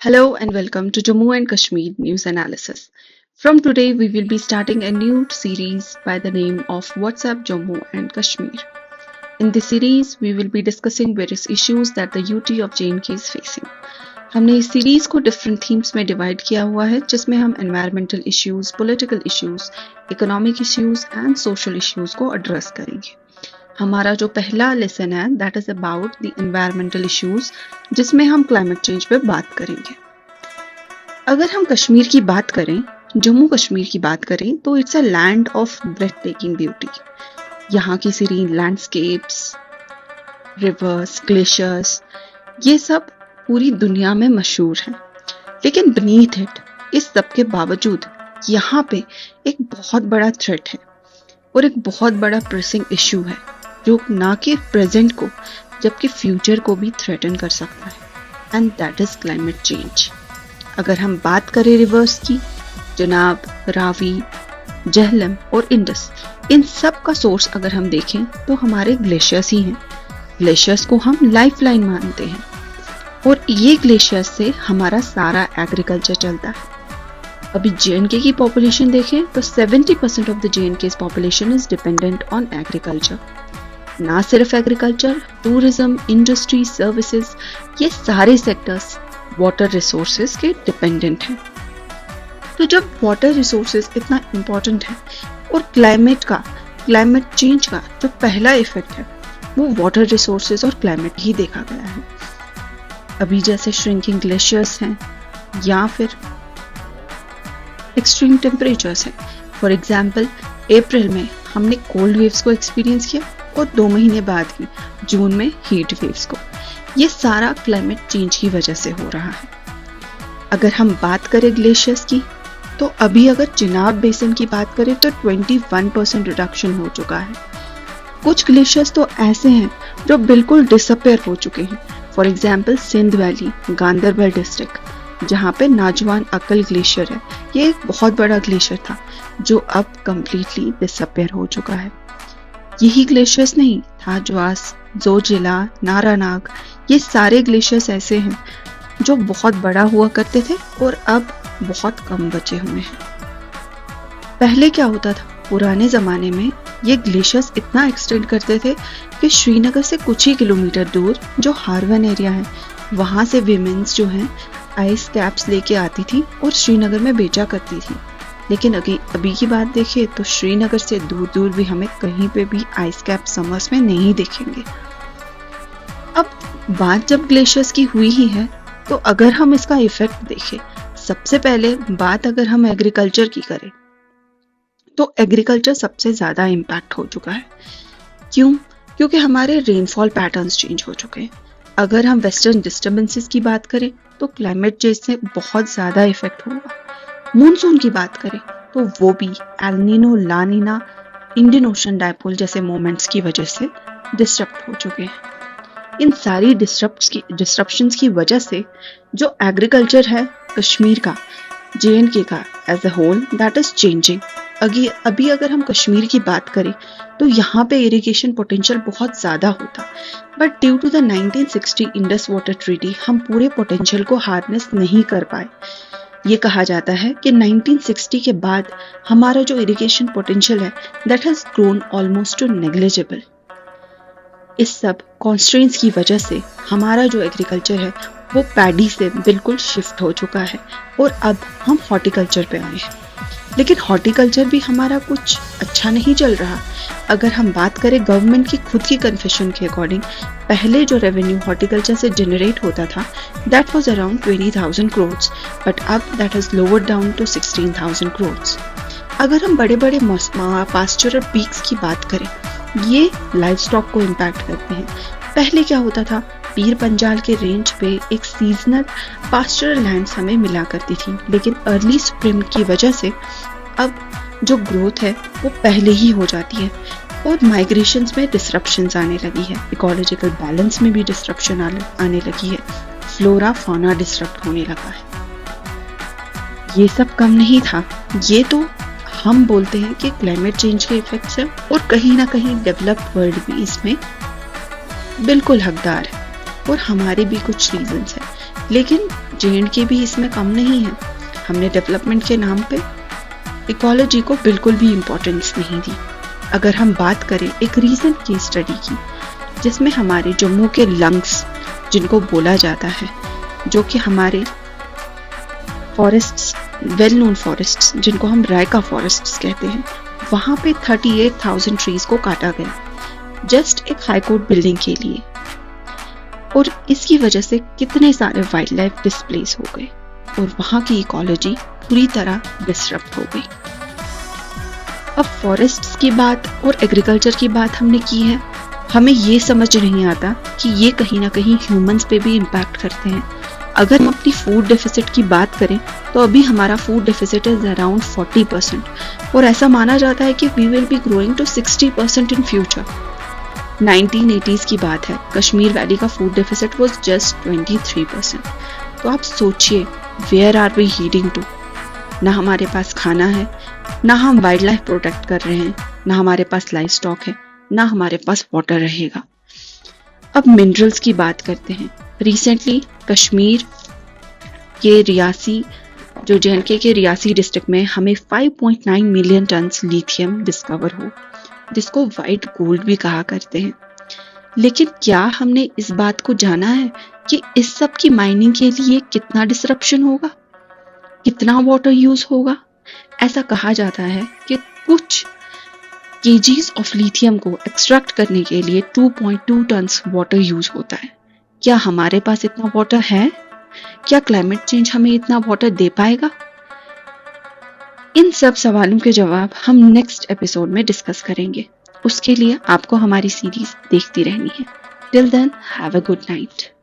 Hello and welcome to Jammu and Kashmir News Analysis. From today, we will be starting a new series by the name of WhatsApp Jammu and Kashmir. In this series, we will be discussing various issues that the UT of J&K is facing. हमने इस series को different themes में divide किया हुआ है जिसमें हम environmental issues, political issues, economic issues and social issues को एड्रेस करेंगे। हमारा जो पहला लेसन है that is about the environmental issues जिसमें हम क्लाइमेट चेंज पे बात करेंगे। अगर हम कश्मीर की बात करें, जम्मू कश्मीर की बात करें तो it's a land of breathtaking beauty. यहाँ की सीरीन लैंडस्केप्स, रिवर्स, ग्लेशियर्स, ये सब पूरी दुनिया में मशहूर हैं। लेकिन बीनीथ इट, इस सब के बावजूद यहाँ पे एक बहुत बड़ा थ्रेट है और एक बहुत बड़ा प्रेसिंग इशू है जो ना कि प्रेजेंट को जबकि फ्यूचर को भी थ्रेटन कर सकता है, and that is climate change. अगर हम बात करें रिवर्स की, चनाब, रावी, झेलम और इंडस, इन सब का सोर्स अगर हम देखें तो हमारे ग्लेशियर्स ही हैं। ग्लेशियर्स को हम लाइफलाइन मानते हैं और ये ग्लेशियर्स से हमारा सारा एग्रीकल्चर चलता है। अभी J&K की पॉपुलेशन देखें तो 70% of the J&K's population is dependent on agriculture. ना सिर्फ एग्रीकल्चर, टूरिज्म, इंडस्ट्री, सर्विसेज, ये सारे सेक्टर्स वाटर रिसोर्सेज के डिपेंडेंट हैं। तो जब वाटर रिसोर्सेज इतना इम्पोर्टेंट है और क्लाइमेट चेंज का जो पहला इफेक्ट है वो वाटर रिसोर्सेज और क्लाइमेट ही देखा गया है। अभी जैसे श्रिंकिंग ग्लेशियर्स हैं या फिर एक्सट्रीम टेम्परेचर्स हैं। फॉर एग्जाम्पल, अप्रैल में हमने कोल्ड वेव्स को एक्सपीरियंस किया और 2 महीने बाद ही जून में हीट वेव्स को। ये सारा क्लाइमेट चेंज की वजह से हो रहा है। अगर हम बात करें ग्लेशियर्स की तो अभी अगर चिनाब बेसिन की बात करें तो 21% रिडक्शन हो चुका है। कुछ ग्लेशियर्स तो ऐसे हैं जो बिल्कुल डिसअपेयर हो चुके हैं। For example, Sindh valley, Ganderbal district, जहाँ पे नाजवान अकल ग्लेशियर है, ये एक बहुत बड़ा ग्लेशियर था जो अब कंप्लीटली डिसअपेयर हो चुका है। यही ग्लेशियर्स नहीं, थाजवास, जोजिला, नारानाग, ये सारे ग्लेशियर्स ऐसे हैं जो बहुत बड़ा हुआ करते थे और अब बहुत कम बचे हुए हैं। पहले क्या होता था, पुराने जमाने में ये ग्लेशियर्स इतना एक्सटेंड करते थे कि श्रीनगर से कुछ ही किलोमीटर दूर जो हारवन एरिया है वहां से विमेन्स जो हैं आइस कैप्स लेके आती थी और श्रीनगर में बेचा करती थी। लेकिन अभी की बात देखें तो श्रीनगर से दूर दूर भी हमें कहीं पे भी आइस कैप समर्स में नहीं दिखेंगे। अब बात जब ग्लेशियर्स की हुई ही है तो अगर हम इसका इफेक्ट देखें, सबसे पहले बात अगर हम एग्रीकल्चर की करें तो एग्रीकल्चर सबसे ज्यादा इम्पैक्ट हो चुका है। क्यों? क्योंकि हमारे रेनफॉल पैटर्न्स चेंज हो चुके हैं। अगर हम वेस्टर्न डिस्टर्बेंसेस की बात करें तो क्लाइमेट चेंज से बहुत ज्यादा इफेक्ट होगा। मॉनसून की बात करें तो वो भी एल नीनो, ला नीना, इंडियन ओशन डायपोल जैसे मोमेंट्स की वजह से डिस्टर्ब हो चुके हैं। इन सारी डिस्ट्रप्शंस की वजह से जो एग्रीकल्चर है कश्मीर का, J&K का as a whole, that is changing. अभी अगर हम कश्मीर की बात करें तो यहाँ पे इरिगेशन पोटेंशियल बहुत ज्यादा होता, but due to the 1960 Indus water treaty हम पूरे पोटेंशियल को हार्नेस नहीं कर पाए। ये कहा जाता है कि 1960 के बाद हमारा जो इरिगेशन पोटेंशियल है that has grown almost two negligible. इस सब कॉन्स्ट्रेंट्स की वजह से हमारा जो एग्रीकल्चर है वो पैडी से बिल्कुल शिफ्ट हो चुका है और अब हम हॉर्टिकल्चर पे आए हैं। लेकिन हॉर्टिकल्चर भी हमारा कुछ अच्छा नहीं चल रहा। अगर हम बात करें गवर्नमेंट की खुद की कन्फेशन के अकॉर्डिंग, पहले जो रेवेन्यू हॉर्टिकल्चर से जनरेट होता था that was around 20,000 crore, but अब that has lowered down to 16,000 crore. अगर हम बड़े बड़े पास्चरल पीक्स की बात करें, ये लाइव स्टॉक को इम्पैक्ट करते हैं। पहले क्या होता था, पीर पंजाल के रेंज पे एक सीजनल पास्चरल लैंड्स हमें मिला करती थी, लेकिन अर्ली स्प्रिंग की वजह से अब जो ग्रोथ है वो पहले ही हो जाती है और माइग्रेशंस में डिसरप्शंस आने लगी है, इकोलॉजिकल बैलेंस में भी डिसरप्शन आने लगी है, फ्लोरा फौना डिसरप्ट होने लगा है। ये सब कम नहीं था, ये तो हम बोलते हैं कि क्लाइमेट चेंज के इफेक्ट्स है और कहीं ना कहीं डेवलप्ड वर्ल्ड भी इसमें बिल्कुल हकदार है और हमारे भी कुछ रीजंस हैं। लेकिन J&K भी इसमें कम नहीं है। हमने डेवलपमेंट के नाम पे इकोलॉजी को बिल्कुल भी इम्पोर्टेंस नहीं दी। अगर हम बात करें एक रीसेंट केस स्टडी की, जिसमें हमारे जम्मू के लंग्स जिनको बोला जाता है, जो कि हमारे फॉरेस्ट्स, वेल नोन फॉरेस्ट्स जिनको हम रायका फॉरेस्ट्स कहते हैं, वहाँ पे 38,000 ट्रीज को काटा गया जस्ट एक हाई कोर्ट बिल्डिंग के लिए। और इसकी वजह से कितने सारे वाइल्ड लाइफ डिस्प्लेस हो गए और वहाँ की इकोलॉजी पूरी तरह डिसरप्ट हो गई। अब फॉरेस्ट्स की बात और एग्रीकल्चर की बात हमने की है, हमें ये समझ नहीं आता कि ये कहीं ना कहीं ह्यूमंस पे भी इम्पैक्ट करते हैं। अगर हम अपनी फूड डेफिसिट की बात करें तो अभी हमारा फूड डेफिसिट इज अराउंड 40% और ऐसा माना जाता है कि we will be growing to 60% in future. 1980s की बात है, कश्मीर वैली का फूड डेफिसिट वाज जस्ट 23%। तो आप सोचिए, where are we heading to? ना हमारे पास खाना है, ना हम वाइल्ड लाइफ प्रोटेक्ट कर रहे हैं, ना हमारे पास लाइफ स्टॉक है, ना हमारे पास वाटर रहेगा। अब मिनरल्स की बात करते हैं। रिसेंटली कश्मीर के रियासी, जो J&K के रियासी डिस्ट्रिक्ट में हमें 5.9 मिलियन टन लिथियम डिस्कवर हो, जिसको वाइट गोल्ड भी कहा करते हैं। लेकिन क्या हमने इस बात को जाना है कि इस सब की माइनिंग के लिए कितना डिसरप्शन होगा, कितना वाटर यूज होगा? ऐसा कहा जाता है कि कुछ केजीज ऑफ लिथियम को एक्सट्रैक्ट करने के लिए 2.2 टन वाटर यूज होता है। क्या हमारे पास इतना वाटर है? क्या क्लाइमेट चेंज हमें इतना वाटर दे पाएगा? इन सब सवालों के जवाब हम नेक्स्ट एपिसोड में डिस्कस करेंगे। उसके लिए आपको हमारी सीरीज देखती रहनी है। Till then, have a good night.